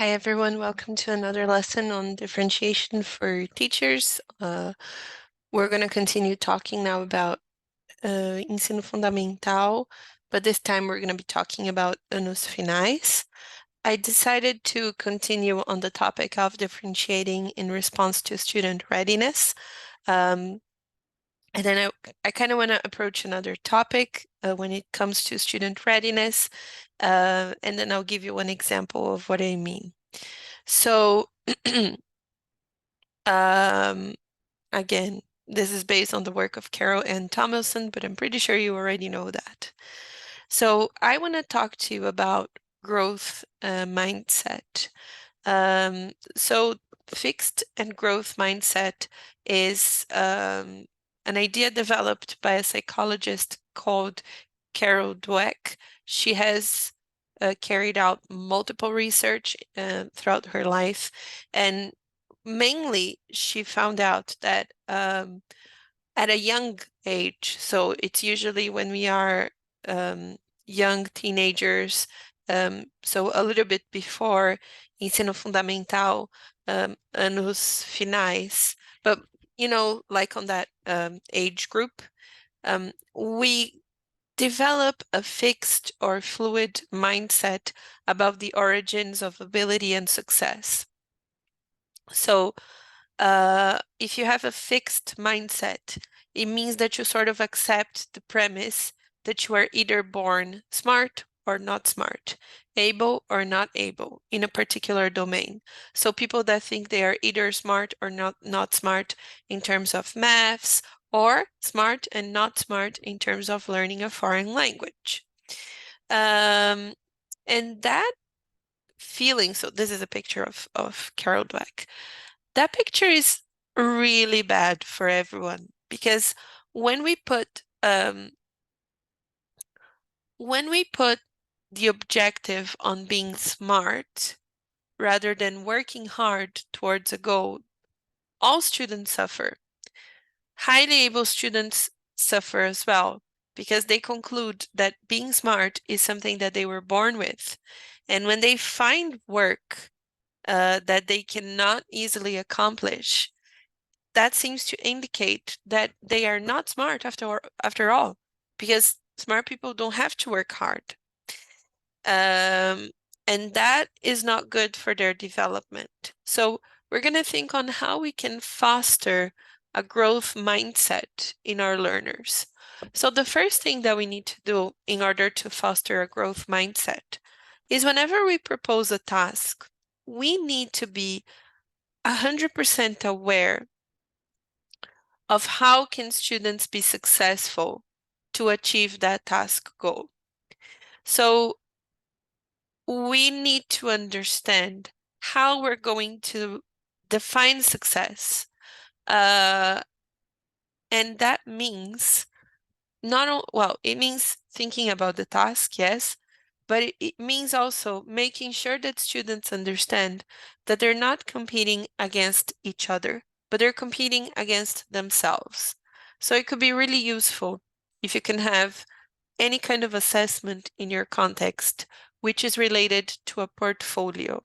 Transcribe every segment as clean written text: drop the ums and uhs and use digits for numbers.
Hi everyone, welcome to another lesson on differentiation for teachers. We're going to continue talking now about ensino fundamental, but this time we're going to be talking about anos finais. I decided to continue on the topic of differentiating in response to student readiness. And then I kind of want to approach another topic when it comes to student readiness, and then I'll give you one example of what I mean. So, again, this is based on the work of Carol Ann Tomlinson, but I'm pretty sure you already know that. So I want to talk to you about growth mindset. So fixed and growth mindset is an idea developed by a psychologist called Carol Dweck. She has carried out multiple research throughout her life, and mainly she found out that at a young age, so it's usually when we are young teenagers, so a little bit before ensino fundamental, anos finais, but like on that age group, we develop a fixed or fluid mindset about the origins of ability and success. So if you have a fixed mindset, it means that you sort of accept the premise that you are either born smart or not smart, able or not able in a particular domain. So people that think they are either smart or not smart in terms of maths, or smart and not smart in terms of learning a foreign language. And that feeling, so this is a picture of Carol Dweck. That picture is really bad for everyone because when we put the objective on being smart rather than working hard towards a goal, all students suffer. Highly able students suffer as well because they conclude that being smart is something that they were born with. And when they find work that they cannot easily accomplish, that seems to indicate that they are not smart after all, because smart people don't have to work hard. And that is not good for their development. So we're going to think on how we can foster a growth mindset in our learners. So the first thing that we need to do in order to foster a growth mindset is whenever we propose a task, we need to be 100% aware of how can students be successful to achieve that task goal. So we need to understand how we're going to define success. And that means it means thinking about the task, yes, but it means also making sure that students understand that they're not competing against each other, but they're competing against themselves. So it could be really useful if you can have any kind of assessment in your context, which is related to a portfolio,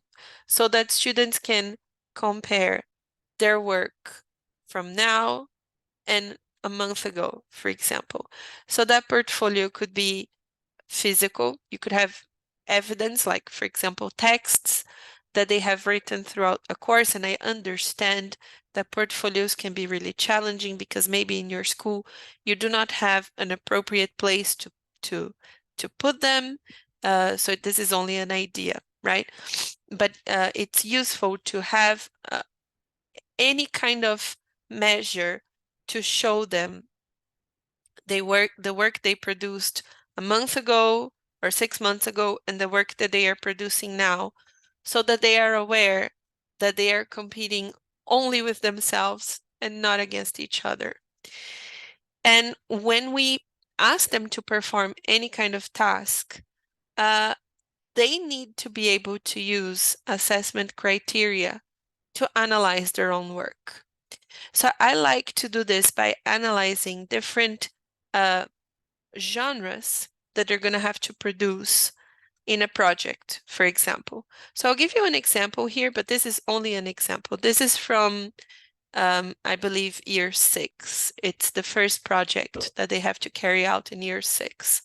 so that students can compare their work from now and a month ago, for example. So that portfolio could be physical. You could have evidence, like, for example, texts that they have written throughout a course. And I understand that portfolios can be really challenging because maybe in your school you do not have an appropriate place to put them. So this is only an idea, right? But it's useful to have any kind of measure to show them the work they produced a month ago or 6 months ago and the work that they are producing now, so that they are aware that they are competing only with themselves and not against each other. And when we ask them to perform any kind of task, they need to be able to use assessment criteria to analyze their own work. So I like to do this by analyzing different genres that they're going to have to produce in a project, for example. So I'll give you an example here, but this is only an example. This is from, I believe, year 6. It's the first project that they have to carry out in year 6.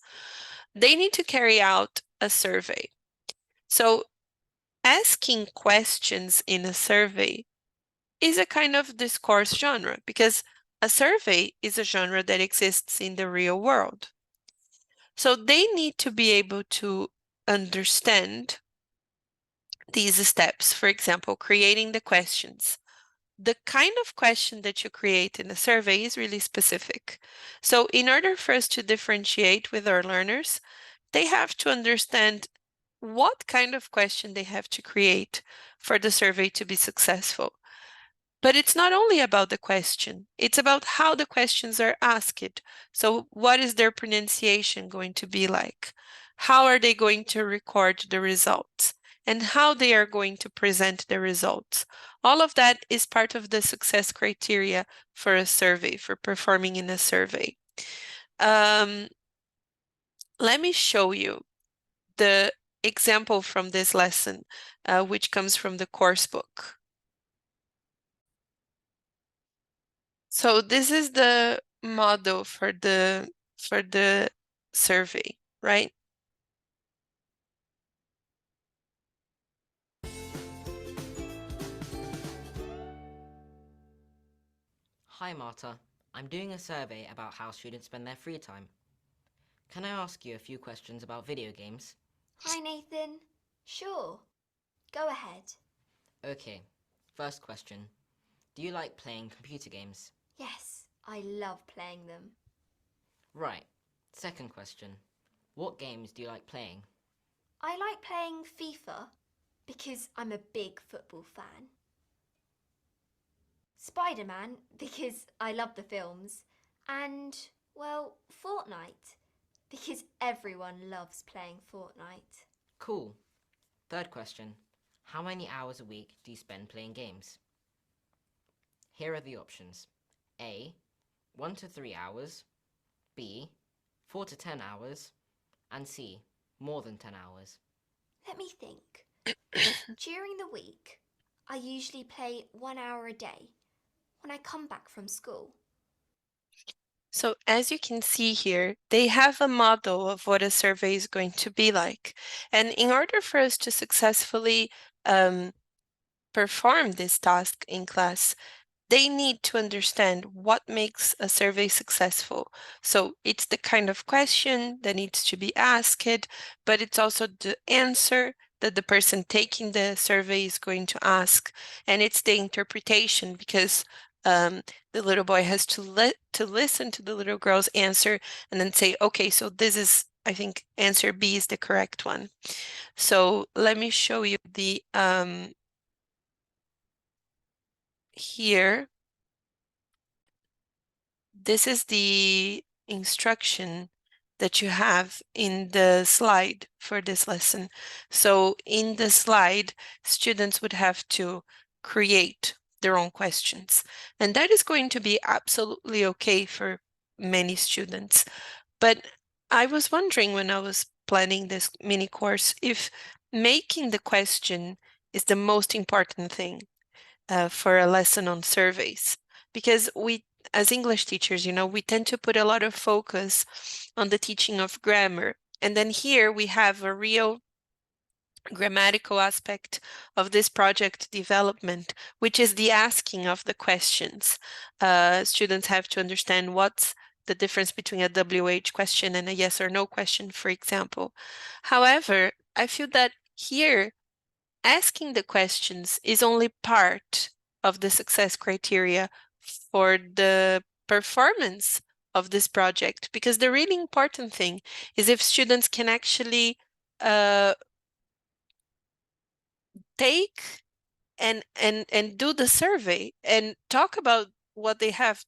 They need to carry out a survey. So asking questions in a survey is a kind of discourse genre because a survey is a genre that exists in the real world. So they need to be able to understand these steps. For example, creating the questions. The kind of question that you create in a survey is really specific. So in order for us to differentiate with our learners, they have to understand what kind of question they have to create for the survey to be successful. But it's not only about the question, it's about how the questions are asked. So what is their pronunciation going to be like? How are they going to record the results? And how they are going to present the results? All of that is part of the success criteria for a survey, for performing in a survey. Let me show you the example from this lesson, which comes from the course book. So this is the model for the survey, right? Hi Marta, I'm doing a survey about how students spend their free time. Can I ask you a few questions about video games? Hi Nathan. Sure. Go ahead. Okay, first question. Do you like playing computer games? Yes, I love playing them. Right. Second question. What games do you like playing? I like playing FIFA because I'm a big football fan. Spider-Man because I love the films. And, well, Fortnite because everyone loves playing Fortnite. Cool. Third question. How many hours a week do you spend playing games? Here are the options. A. 1 to 3 hours. B. 4 to 10 hours. And C. More than 10 hours. Let me think. During the week, I usually play 1 hour a day when I come back from school. So as you can see here, they have a model of what a survey is going to be like. And in order for us to successfully perform this task in class, they need to understand what makes a survey successful. So it's the kind of question that needs to be asked, but it's also the answer that the person taking the survey is going to ask. And it's the interpretation because the little boy has to listen to the little girl's answer and then say, okay, so this is, I think answer B is the correct one. So let me show you the here. This is the instruction that you have in the slide for this lesson. So in the slide, students would have to create their own questions. And that is going to be absolutely okay for many students. But I was wondering when I was planning this mini course if making the question is the most important thing for a lesson on surveys, because we, as English teachers, we tend to put a lot of focus on the teaching of grammar. And then here we have a real grammatical aspect of this project development, which is the asking of the questions. Students have to understand what's the difference between a WH question and a yes or no question, for example. However, I feel that here asking the questions is only part of the success criteria for the performance of this project, because the really important thing is if students can actually take and do the survey and talk about what they have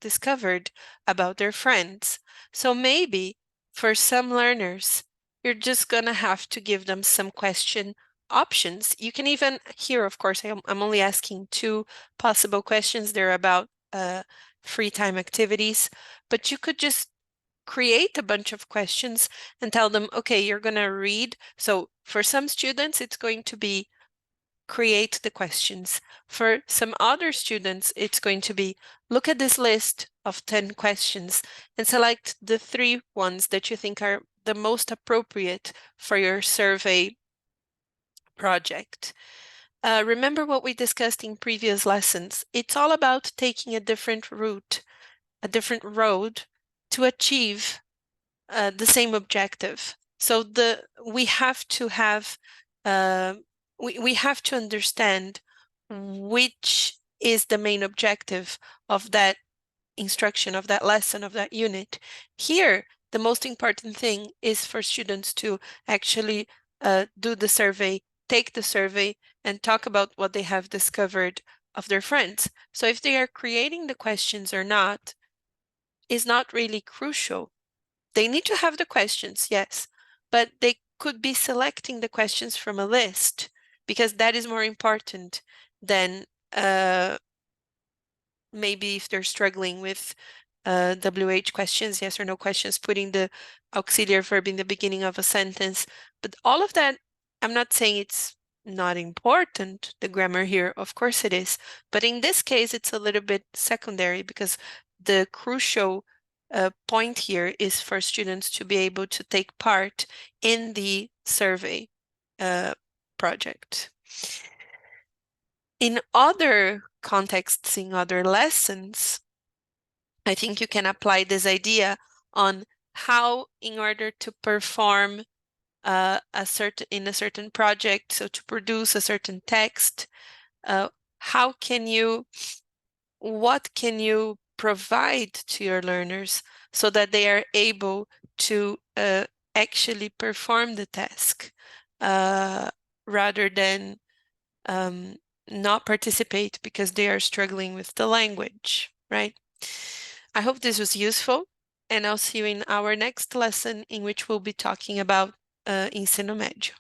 discovered about their friends. So maybe for some learners, you're just gonna have to give them some question options. You can even here, of course, I'm only asking 2 possible questions. They're about free time activities, but you could just create a bunch of questions and tell them, okay, you're going to read. So for some students, it's going to be create the questions. For some other students, it's going to be look at this list of 10 questions and select the 3 ones that you think are the most appropriate for your survey project. Remember what we discussed in previous lessons. It's all about taking a different route, a different road to achieve the same objective. So we have to have we have to understand which is the main objective of that instruction, of that lesson, of that unit. Here, the most important thing is for students to actually do the survey, take the survey, and talk about what they have discovered of their friends. So if they are creating the questions or not is not really crucial. They need to have the questions, yes, but they could be selecting the questions from a list because that is more important than maybe if they're struggling with WH questions, yes or no questions, putting the auxiliary verb in the beginning of a sentence. But all of that, I'm not saying it's not important, the grammar here, of course it is. But in this case, it's a little bit secondary because the crucial point here is for students to be able to take part in the survey project. In other contexts, in other lessons, I think you can apply this idea on how, in order to perform in a certain project, so to produce a certain text, how can you, what can you provide to your learners so that they are able to actually perform the task rather than not participate because they are struggling with the language, right? I hope this was useful, and I'll see you in our next lesson in which we'll be talking about ensino médio.